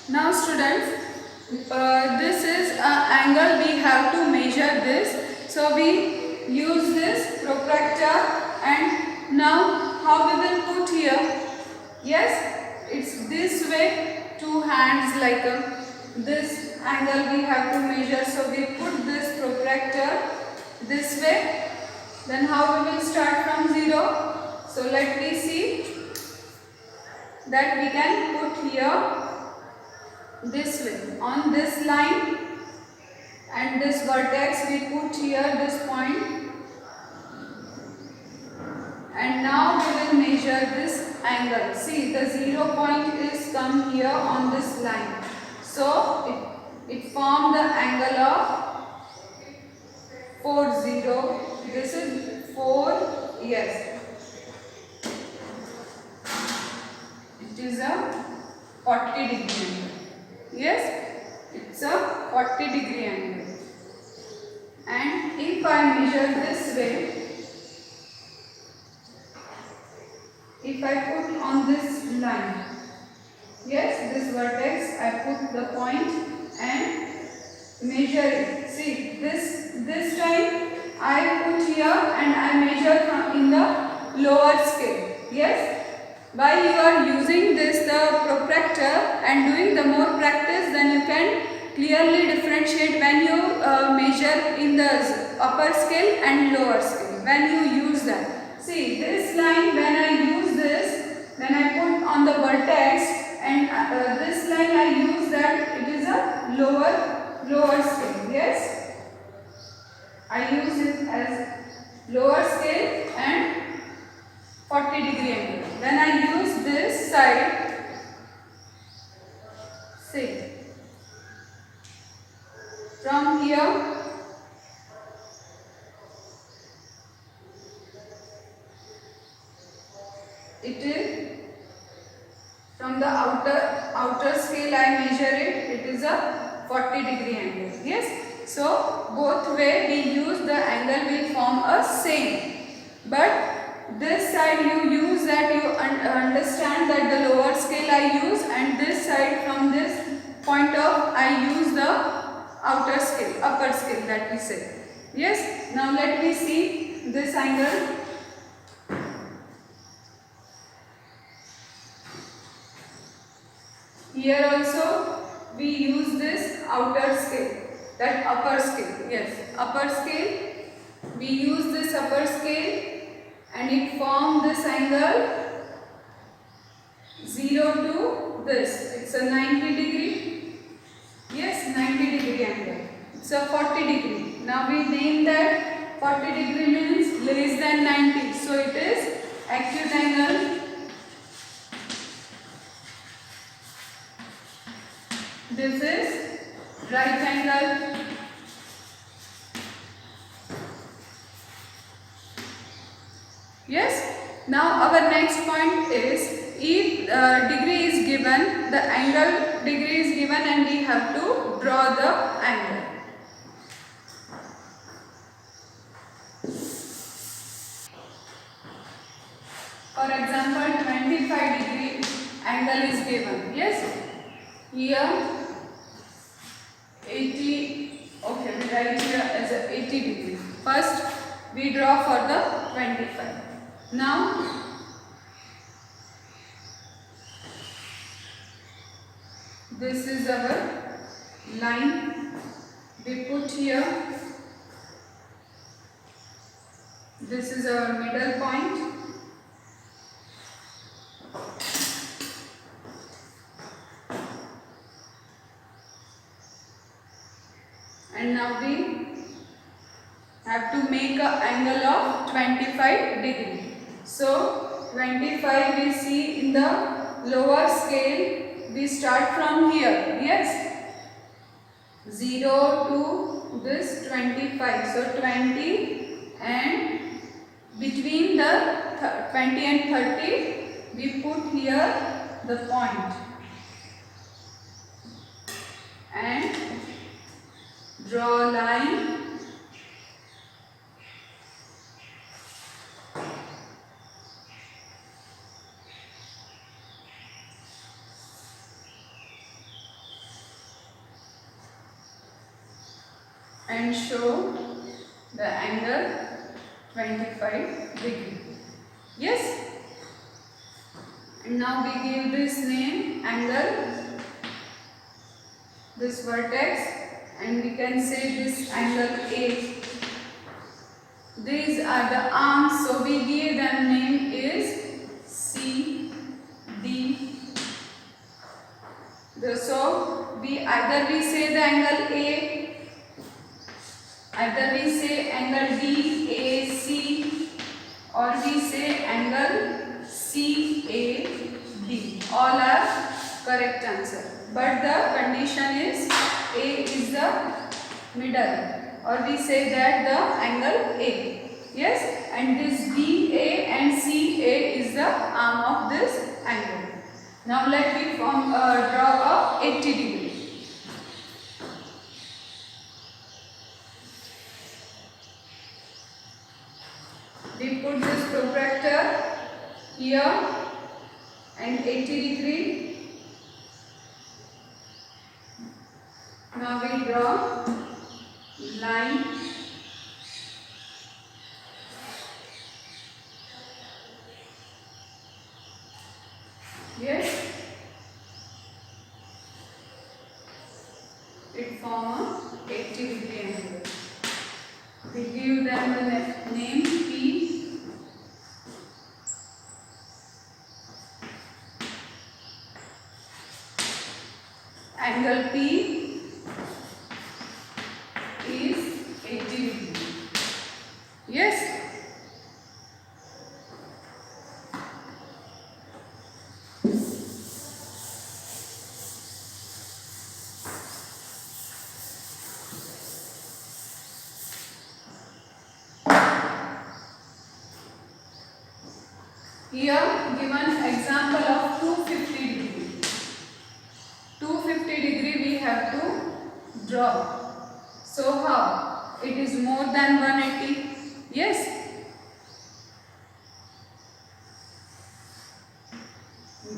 Now students, this is an angle we have to measure this. So we use this protractor, and now how we will put here? Yes, it's this way, two hands like this angle we have to measure. So we put this protractor this way. Then how we will start from 0? So let me see that we can put here this way on this line, and this vertex we put here this point, and now we will measure this angle. See, the 0 point is come here on this line, so it formed the angle of 40. This is 4, yes, it is a 40 degree angle. Yes, it's a 40 degree angle. And if I measure this way, if I put on this line, yes, this vertex, I put the point and measure it. See, this time I put here and I measure from in the lower scale. Yes, while you are using this the protractor and doing the more practice, then you can clearly differentiate when you measure in the upper scale and lower scale when you use that. See, this line, when I use this, then I put on the vertex, and this line I use that it is a lower scale. Yes, I use it as lower scale and 40 degree angle. When I use this side, see, from here it is from the outer scale I measure it, it is a 40 degree angle. Yes, so both way we use the angle will form a same, but this side you use that you understand that the lower scale I use, and this side from this point of I use the outer scale, upper scale that we say. Yes, now let me see this angle. Here also we use this outer scale, that upper scale. Yes, upper scale. We use this upper scale and it forms this angle 0 to this. It's a 90 degree. Yes, 90 degree angle. It's a 40 degree. Now we name that 40 degree means less than 90. So it is acute angle. This is right angle. Yes. Now our next point is, if degree is given, the angle degree is given, and we have to draw the angle. For example, 25 degree angle is given. Yes. Here 80, okay, we write here as a 80 degree. First we draw for the 25. Now this is our line, we put here, this is our middle point. And now we have to make an angle of 25 degree. So 25 we see in the lower scale, we start from here. Yes, 0 to this 25. So 20, and between the 20 and 30 we put here the point and draw a line. and show the angle 25 degree. Yes. And now we give this name angle, this vertex, and we can say this angle A. These are the arms, so we give them name is C, D. So either we say the angle A, either we say angle D, A, C, or we say angle C, A, D. All are correct answer. But the condition is A is the middle, or we say that the angle A. Yes, and this DA and CA is the arm of this angle. Now let me draw a 80 degree. We put this protractor here and 80 degree. Now we draw line. Yes, it forms a 80 degree angle. We give them the name P. Angle P is 80 degree. Yes. Here given example of 250 degree. 250 degree we have to draw. So how? It is more than 180. Yes.